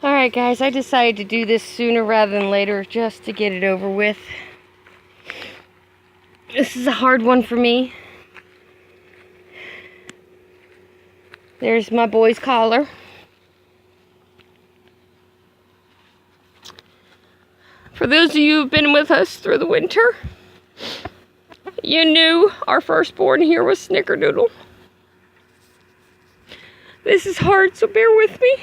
Alright guys, I decided to do this sooner rather than later just to get it over with. This is a hard one for me. There's my boy's collar. For those of you who've been with us through the winter, you knew our firstborn here was Snickerdoodle. This is hard, so bear with me.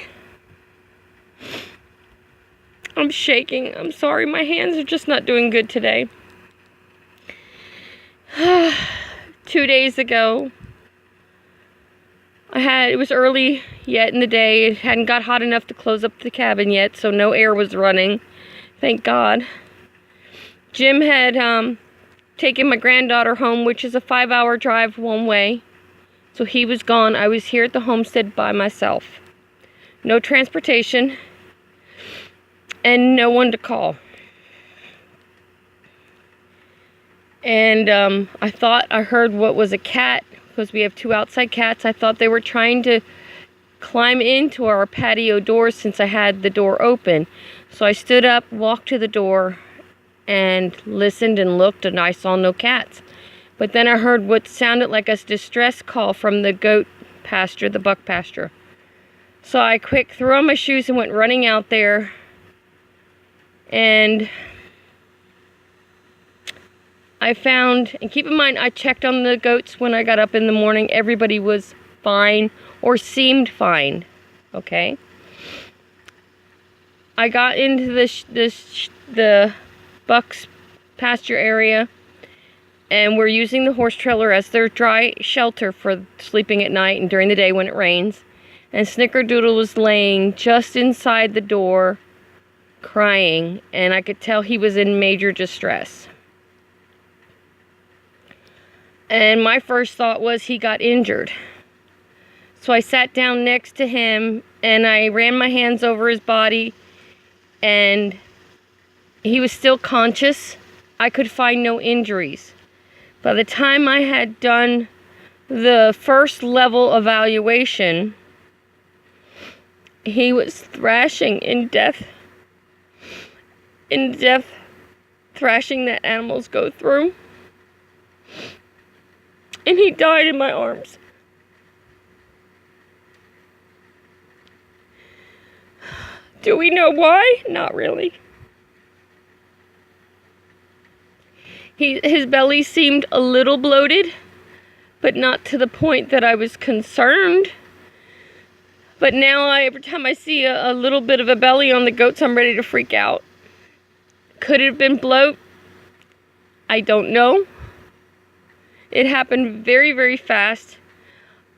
I'm shaking. I'm sorry, my hands are just not doing good today. 2 days ago, it was early yet in the day. It hadn't got hot enough to close up the cabin yet, so no air was running. Thank God. Jim had taken my granddaughter home, which is a 5-hour drive one way. So he was gone. I was here at the homestead by myself. No transportation. And no one to call. And I thought I heard what was a cat, because we have 2 outside cats. I thought they were trying to climb into our patio door since I had the door open. So I stood up, walked to the door, and listened and looked, and I saw no cats. But then I heard what sounded like a distress call from the goat pasture, the buck pasture. So I quick threw on my shoes and went running out there. And I found, and keep in mind, I checked on the goats when I got up in the morning. Everybody was fine, or seemed fine, okay? I got into the buck's pasture area, and we're using the horse trailer as their dry shelter for sleeping at night and during the day when it rains. And Snickerdoodle was laying just inside the door, crying, and I could tell he was in major distress. And my first thought was he got injured. So I sat down next to him and I ran my hands over his body, and he was still conscious. I could find no injuries. By the time I had done the first level evaluation, he was thrashing in death. Thrashing that animals go through. And he died in my arms. Do we know why? Not really. His belly seemed a little bloated, but not to the point that I was concerned. But now every time I see a little bit of a belly on the goats, I'm ready to freak out. Could it have been bloat? I don't know. It happened very, very fast.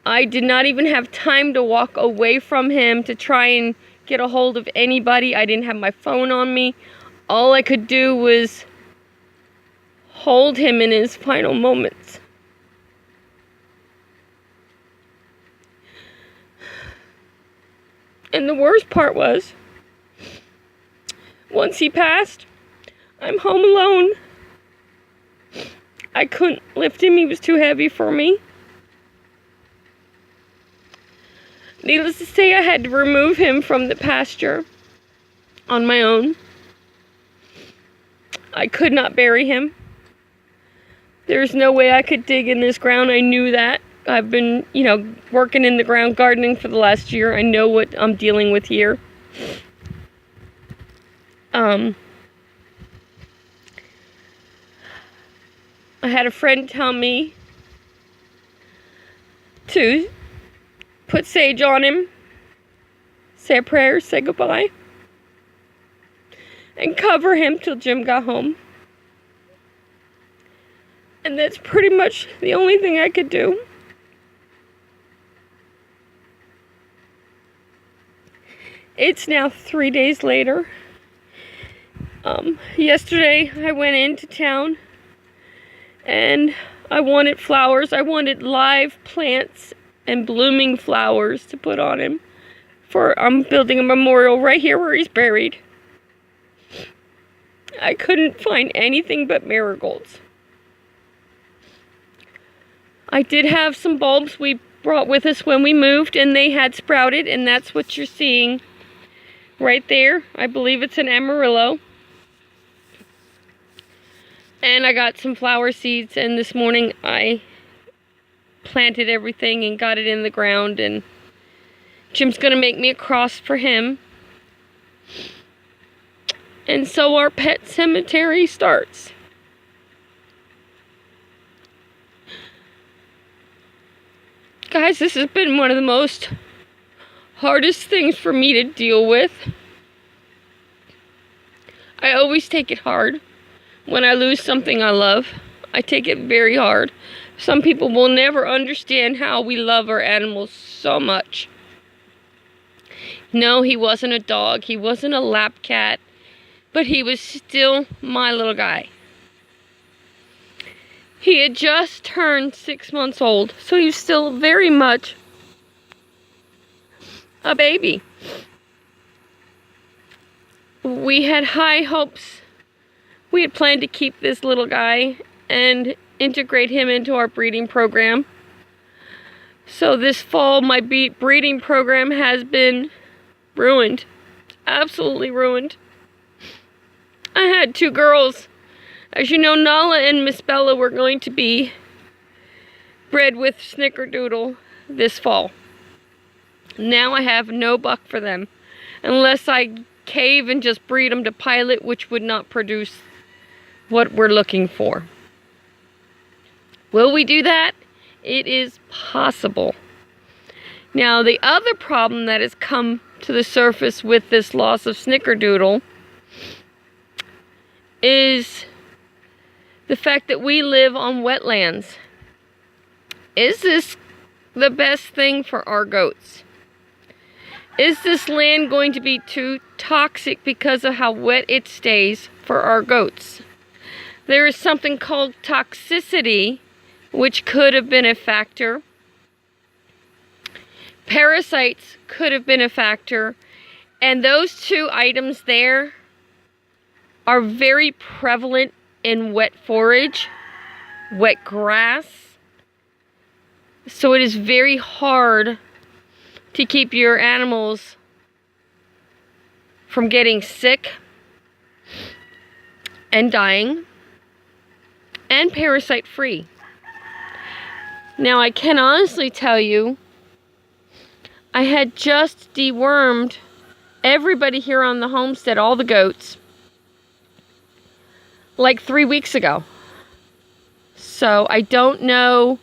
I did not even have time to walk away from him to try and get a hold of anybody. I didn't have my phone on me. All I could do was hold him in his final moments. And the worst part was, once he passed, I'm home alone. I couldn't lift him, he was too heavy for me. Needless to say, I had to remove him from the pasture on my own. I could not bury him. There's no way I could dig in this ground. I knew that. I've been, working in the ground gardening for the last year. I know what I'm dealing with here. I had a friend tell me to put sage on him, say a prayer, say goodbye, and cover him till Jim got home. And that's pretty much the only thing I could do. It's now 3 days later. Yesterday I went into town and I wanted flowers. I wanted live plants and blooming flowers to put on him. I'm building a memorial right here where he's buried. I couldn't find anything but marigolds. I did have some bulbs we brought with us when we moved, and they had sprouted, and that's what you're seeing right there. I believe it's an Amarillo. And I got some flower seeds, and this morning I planted everything and got it in the ground, and Jim's gonna make me a cross for him. And so our pet cemetery starts. Guys, this has been one of the most hardest things for me to deal with. I always take it hard. When I lose something I love, I take it very hard. Some people will never understand how we love our animals so much. No, he wasn't a dog. He wasn't a lap cat. But he was still my little guy. He had just turned 6 months old, so he was still very much a baby. We had high hopes. We had planned to keep this little guy and integrate him into our breeding program. So this fall, my breeding program has been ruined. Absolutely ruined. I had 2 girls. As you know, Nala and Miss Bella were going to be bred with Snickerdoodle this fall. Now I have no buck for them. Unless I cave and just breed them to Pilot, which would not produce what we're looking for. Will we do that? It is possible. Now, the other problem that has come to the surface with this loss of Snickerdoodle is the fact that we live on wetlands. Is this the best thing for our goats? Is this land going to be too toxic because of how wet it stays for our goats? There is something called toxicity, which could have been a factor. Parasites could have been a factor. And those 2 items there are very prevalent in wet forage, wet grass. So it is very hard to keep your animals from getting sick and dying and parasite free. Now, I can honestly tell you, I had just dewormed everybody here on the homestead, all the goats, like 3 weeks ago. So I don't know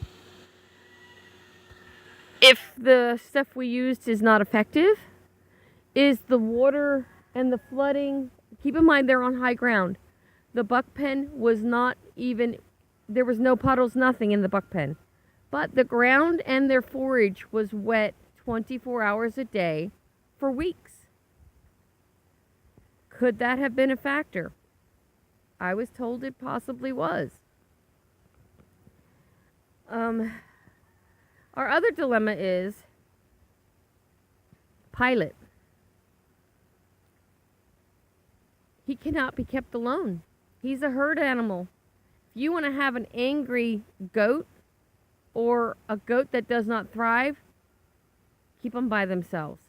if the stuff we used is not effective. Is the water and the flooding, keep in mind they're on high ground. The buck pen was not even, there was no puddles, nothing in the buck pen. But the ground and their forage was wet 24 hours a day for weeks. Could that have been a factor? I was told it possibly was. Our other dilemma is Pilot. He cannot be kept alone. He's a herd animal. If you want to have an angry goat or a goat that does not thrive, keep them by themselves.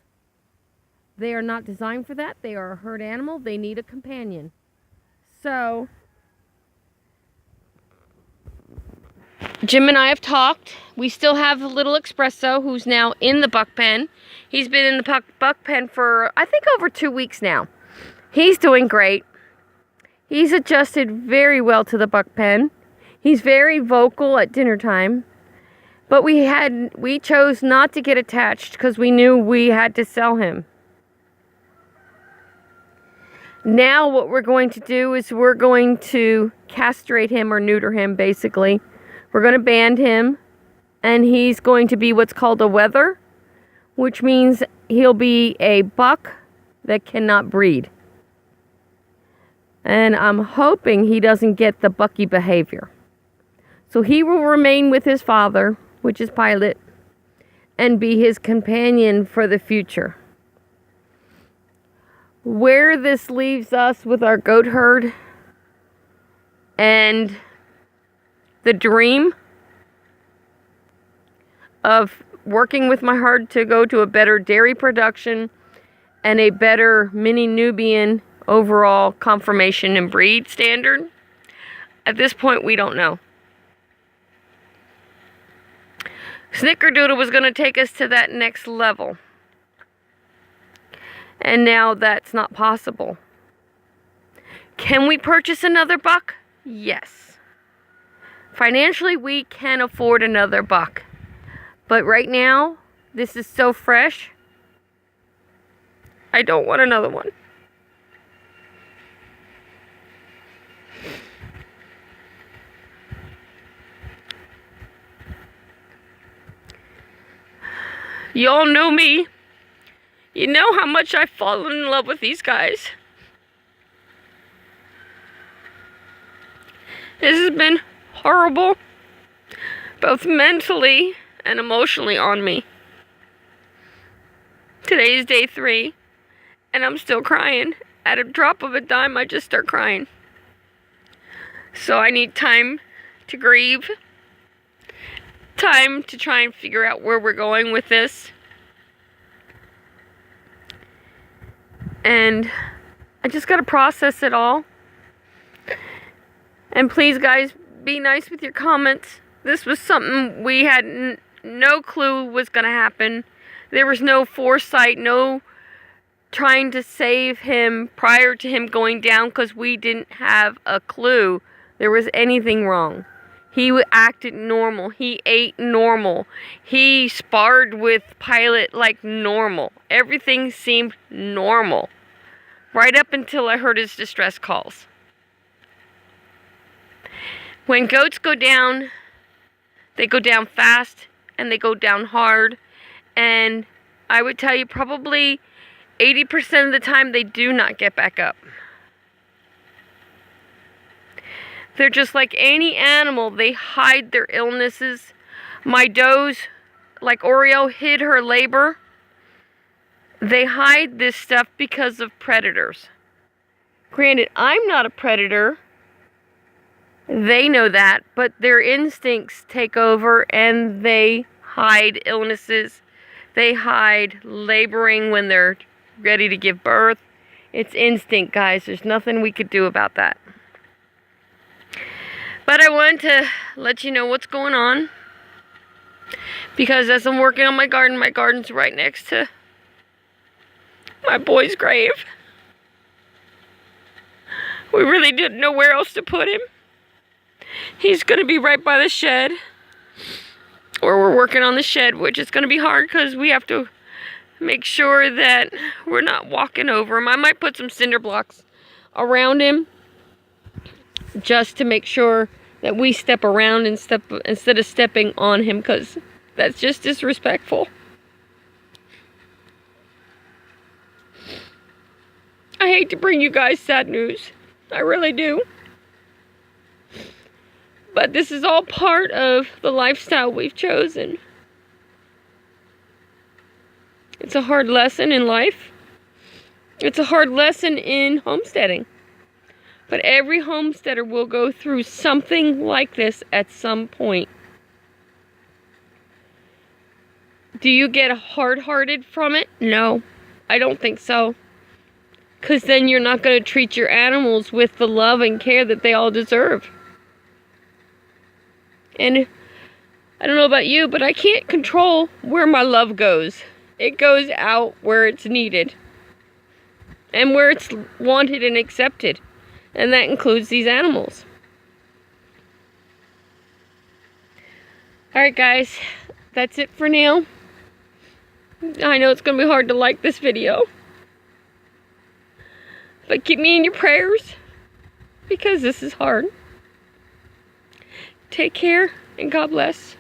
They are not designed for that. They are a herd animal. They need a companion. So, Jim and I have talked. We still have a little Espresso who's now in the buck pen. He's been in the buck pen for, I think, over 2 weeks now. He's doing great. He's adjusted very well to the buck pen. He's very vocal at dinner time. But we chose not to get attached because we knew we had to sell him. Now what we're going to do is we're going to castrate him or neuter him, basically. We're going to band him, and he's going to be what's called a wether, which means he'll be a buck that cannot breed. And I'm hoping he doesn't get the bucky behavior. So he will remain with his father, which is Pilot, and be his companion for the future. Where this leaves us with our goat herd and the dream of working with my herd to go to a better dairy production and a better mini Nubian overall conformation and breed standard? At this point, we don't know. Snickerdoodle was going to take us to that next level. And now that's not possible. Can we purchase another buck? Yes. Financially, we can afford another buck. But right now, this is so fresh, I don't want another one. Y'all know me. You know how much I've fallen in love with these guys. This has been horrible, both mentally and emotionally on me. Today is day 3, and I'm still crying. At a drop of a dime, I just start crying. So I need time to grieve, time to try and figure out where we're going with this. And I just gotta process it all. And please, guys, be nice with your comments. This was something we had no clue was gonna happen. There was no foresight, no trying to save him prior to him going down, because we didn't have a clue there was anything wrong. He acted normal. He ate normal. He sparred with Pilot like normal. Everything seemed normal. Right up until I heard his distress calls. When goats go down, they go down fast and they go down hard. And I would tell you probably 80% of the time they do not get back up. They're just like any animal. They hide their illnesses. My does, like Oreo, hid her labor. They hide this stuff because of predators. Granted, I'm not a predator. They know that, but their instincts take over and they hide illnesses. They hide laboring when they're ready to give birth. It's instinct, guys. There's nothing we could do about that. But I wanted to let you know what's going on. Because as I'm working on my garden's right next to my boy's grave. We really didn't know where else to put him. He's going to be right by the shed. Or we're working on the shed, which is going to be hard because we have to make sure that we're not walking over him. I might put some cinder blocks around him just to make sure that we step around and instead of stepping on him, because that's just disrespectful. I hate to bring you guys sad news. I really do. But this is all part of the lifestyle we've chosen. It's a hard lesson in life. It's a hard lesson in homesteading. But every homesteader will go through something like this at some point. Do you get hard-hearted from it? No, I don't think so. Because then you're not going to treat your animals with the love and care that they all deserve. And I don't know about you, but I can't control where my love goes. It goes out where it's needed. And where it's wanted and accepted. And that includes these animals. Alright guys, that's it for now. I know it's going to be hard to like this video. But keep me in your prayers. Because this is hard. Take care and God bless.